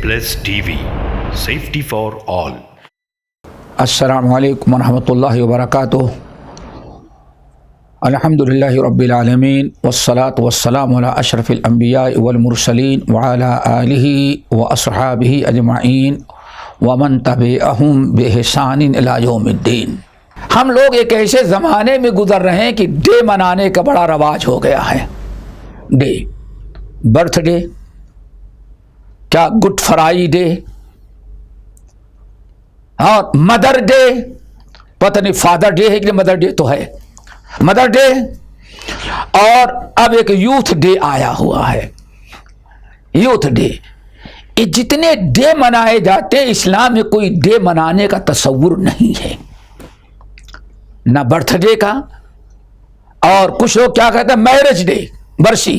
TV, safety for all. السلام علیکم ورحمۃ اللہ وبرکاتہ. الحمدللہ رب العالمین والصلاة والسلام علی اشرف الانبیاء والمرسلین وعلی آلہ واصحابہ اجمعین ومن تبعہم بإحسان الی یوم الدین. ہم لوگ ایک ایسے زمانے میں گزر رہے ہیں کہ ڈے منانے کا بڑا رواج ہو گیا ہے. ڈے، برتھ ڈے، کیا گڈ فرائیڈے اور مدر ڈے، پتہ نہیں فادر ڈے ہے کہ مدر ڈے تو ہے، مدر ڈے. اور اب ایک یوتھ ڈے آیا ہوا ہے، یوتھ ڈے. یہ جتنے ڈے منائے جاتے ہیں، اسلام میں کوئی ڈے منانے کا تصور نہیں ہے، نہ برتھ ڈے کا. اور کچھ لوگ کیا کہتے ہیں میرج ڈے، برسی.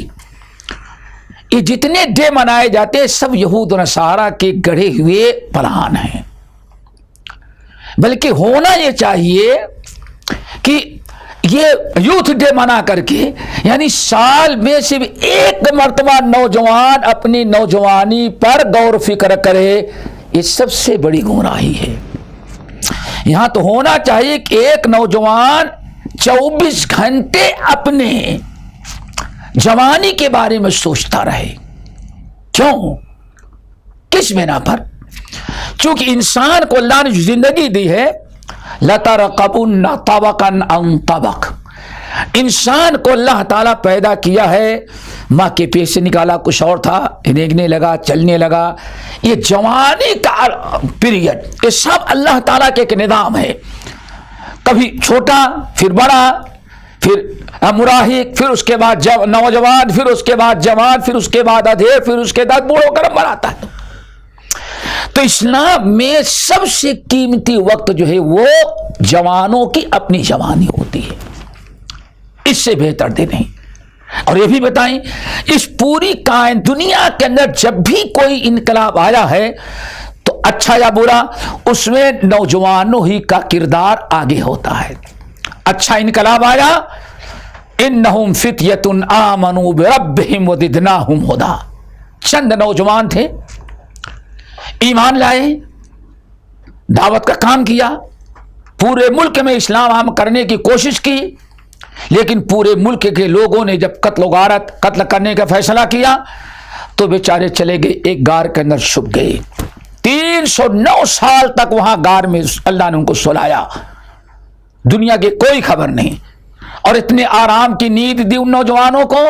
یہ جتنے ڈے منائے جاتے ہیں سب یہود و نصارہ کے گڑھے ہوئے پلان ہیں. بلکہ ہونا یہ چاہیے کہ یہ یوتھ ڈے منا کر کے، یعنی سال میں صرف ایک مرتبہ نوجوان اپنی نوجوانی پر غور و فکر کرے، یہ سب سے بڑی گمراہی ہے. یہاں تو ہونا چاہیے کہ ایک نوجوان 24 گھنٹے اپنے جوانی کے بارے میں سوچتا رہے. کیوں؟ کس بنا پر؟ چونکہ انسان کو اللہ نے زندگی دی ہے، لَتَرْقَبُنَّ طَبَقًا عَنْ طَبَقٍ. انسان کو اللہ تعالیٰ پیدا کیا ہے، ماں کے پیٹ سے نکالا کچھ اور تھا، رینگنے لگا، چلنے لگا. یہ جوانی کا پیریڈ، یہ سب اللہ تعالیٰ کے ایک نظام ہے. کبھی چھوٹا، پھر بڑا، پھر مراہق، پھر اس کے بعد نوجوان، پھر اس کے بعد جوان، پھر اس کے بعد ادھیڑ، پھر اس کے بعد بوڑھو کا نمبر آتا ہے. تو اسلام میں سب سے قیمتی وقت جو ہے وہ جوانوں کی اپنی جوانی ہوتی ہے، اس سے بہتر دن نہیں. اور یہ بھی بتائیں، اس پوری دنیا کے اندر جب بھی کوئی انقلاب آیا ہے تو اچھا یا برا، اس میں نوجوانوں ہی کا کردار آگے ہوتا ہے. اچھا انقلاب آیا، انہم فتیۃ آمنوا بربہم وزدناہم ھدی. چند نوجوان تھے، ایمان لائے، دعوت کا کام کیا، پورے ملک میں اسلام عام کرنے کی کوشش کی. لیکن پورے ملک کے لوگوں نے جب قتل و غارت، قتل کرنے کا فیصلہ کیا تو بیچارے چلے گئے، ایک غار کے اندر چھپ گئے. 309 سال تک وہاں غار میں اللہ نے ان کو سلایا، دنیا کی کوئی خبر نہیں. اور اتنے آرام کی نیند دی ان نوجوانوں کو.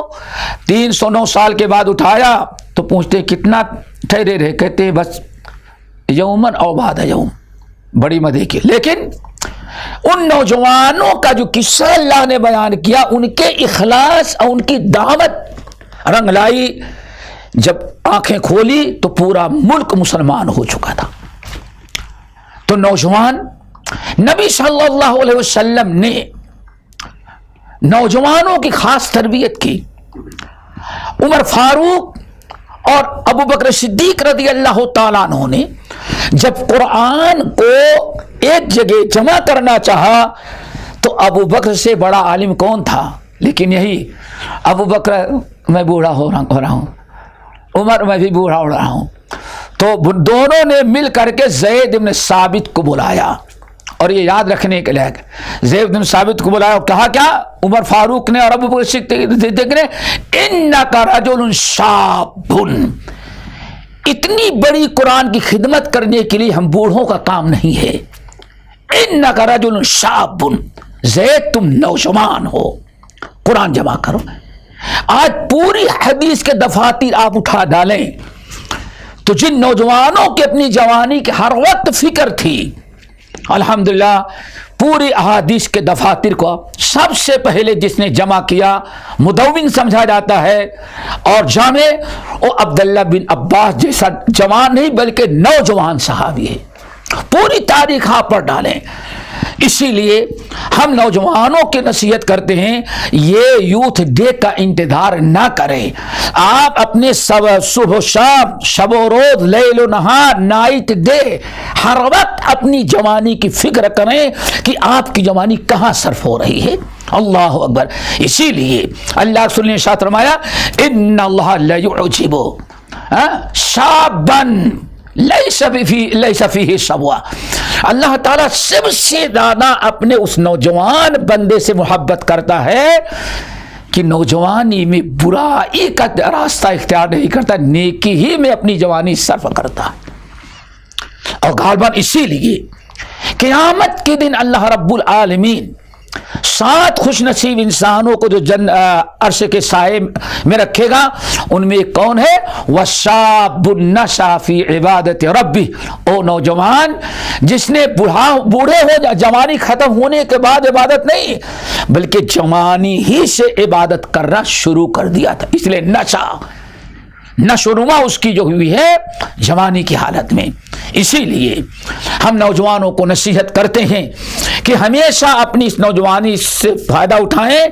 309 سال کے بعد اٹھایا تو پوچھتے کتنا ٹھہرے رہے، کہتے بس یومن او بعد یوم، بڑی مزے کی. لیکن ان نوجوانوں کا جو قصہ اللہ نے بیان کیا، ان کے اخلاص اور ان کی دعوت رنگ لائی. جب آنکھیں کھولی تو پورا ملک مسلمان ہو چکا تھا. تو نوجوان، نبی صلی اللہ علیہ وسلم نے نوجوانوں کی خاص تربیت کی. عمر فاروق اور ابو بکر صدیق رضی اللہ تعالیٰ عنہ نے جب قرآن کو ایک جگہ جمع کرنا چاہا تو ابو بکر سے بڑا عالم کون تھا؟ لیکن یہی ابو بکر، میں بوڑھا ہو رہا ہوں، عمر میں بھی بوڑھا ہو رہا ہوں. تو دونوں نے مل کر کے زید بن ثابت کو بلایا. اور یہ یاد رکھنے کے لائق، زید بن ثابت کو بلایا اور کہا کیا؟ عمر فاروق نے اور ابو بکر صدیق نے، انک رجل شاب. اتنی بڑی قرآن کی خدمت کرنے کے لیے ہم بوڑھوں کا کام نہیں ہے. انک رجل شاب، زید تم نوجوان ہو، قرآن جمع کرو. آج پوری حدیث کے دفاتر آپ اٹھا ڈالیں تو جن نوجوانوں کی اپنی جوانی کی ہر وقت فکر تھی، الحمدللہ پوری احادیث کے دفاتر کو سب سے پہلے جس نے جمع کیا، مدون سمجھا جاتا ہے اور جامع، وہ عبداللہ بن عباس جیسا جوان نہیں بلکہ نوجوان صحابی ہے. پوری تاریخ آپ پر ڈالیں. اسی لیے ہم نوجوانوں کی نصیحت کرتے ہیں، یہ یوتھ ڈے کا انتظار نہ کریں. آپ اپنے صبح و شام، شب و روز، لیل و نہار، نائٹ ڈے، ہر وقت اپنی جوانی کی فکر کریں کہ آپ کی جوانی کہاں صرف ہو رہی ہے. اللہ اکبر. اسی لیے اللہ رسول نے ارشاد فرمایا، ان اللہ لا یعجب شابن لیس فیہ شبوہ، اللہ تعالیٰ سب سے زیادہ اپنے اس نوجوان بندے سے محبت کرتا ہے کہ نوجوانی میں برائی کا راستہ اختیار نہیں کرتا، نیکی ہی میں اپنی جوانی صرف کرتا ہے۔ اور غالباً اسی لیے قیامت کے دن اللہ رب العالمین 7 خوش نصیب انسانوں کو جو عرش کے سائے میں رکھے گا، ان میں کون ہے؟ وَشَابٌ نَشَأَ فِي عِبَادَةِ رَبِّهِ، او نوجوان جس نے بوڑھے ہو جوانی ختم ہونے کے بعد عبادت نہیں بلکہ جوانی ہی سے عبادت کرنا شروع کر دیا تھا، اس لیے نشوونما اس کی جو ہوئی ہے جوانی کی حالت میں۔ اسی لیے ہم نوجوانوں کو نصیحت کرتے ہیں کہ ہمیشہ اپنی اس نوجوانی سے فائدہ اٹھائیں،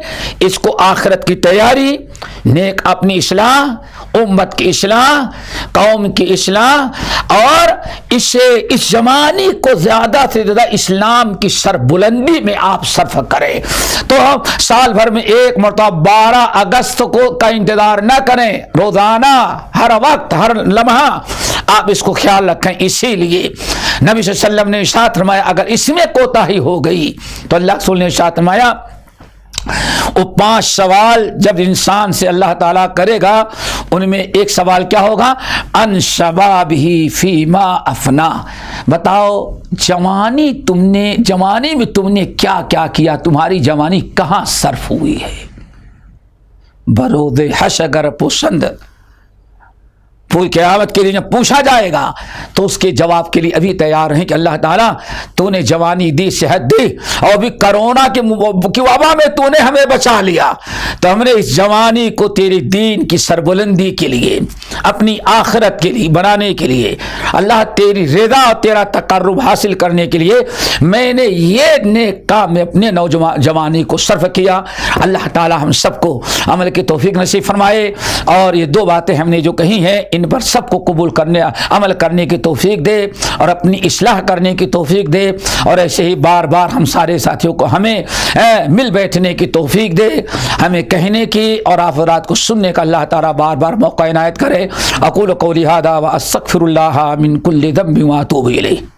اس کو آخرت کی تیاری، نیک اپنی اصلاح، امت کی اصلاح، قوم کی اصلاح، اور اس جوانی کو زیادہ سے زیادہ اسلام کی سربلندی میں آپ صرف کریں۔ تو سال بھر میں ایک مرتبہ 12 اگست کو کا انتظار نہ کریں، روزانہ ہر وقت ہر لمحہ آپ اس کو خیال رکھیں۔ اسی لیے نبی صلی اللہ علیہ وسلم نے ارشاد فرمایا اگر اس میں کوتاہی ہو گئی تو اللہ رسول نے ارشاد فرمایا وہ 5 سوال جب انسان سے اللہ تعالیٰ کرے گا، ان میں ایک سوال کیا ہوگا؟ ان شبابہ فیما افنا، بتاؤ جوانی میں تم نے کیا کیا کیا، تمہاری جوانی کہاں صرف ہوئی ہے؟ برود حشر اگر پسند پوری قیامت کے لیے جب پوچھا جائے گا تو اس کے جواب کے لیے ابھی تیار ہیں کہ اللہ تعالیٰ تو نے جوانی دی، صحت دی، اور ابھی کرونا کی وبا میں تو نے ہمیں بچا لیا، تو ہم نے اس جوانی کو تیری دین کی سربلندی کے لیے، اپنی آخرت کے لیے بنانے کے لیے، اللہ تیری رضا اور تیرا تقرب حاصل کرنے کے لیے میں نے یہ نیک کام اپنے جوانی کو صرف کیا۔ اللہ تعالیٰ ہم سب کو عمل کی توفیق نصیب فرمائے، اور یہ 2 باتیں ہم نے جو کہی ہیں ان پر سب کو قبول کرنے، عمل کرنے کی توفیق دے اور اپنی اصلاح کرنے کی توفیق دے، اور ایسے ہی بار بار ہم سارے ساتھیوں کو ہمیں مل بیٹھنے کی توفیق دے، ہمیں کہنے کی اور آفرات کو سننے کا اللہ تعالیٰ بار بار موقع عنایت کرے۔ اقول قولی ھذا واستغفر اللہ من کل ذنب واتوب الیہ۔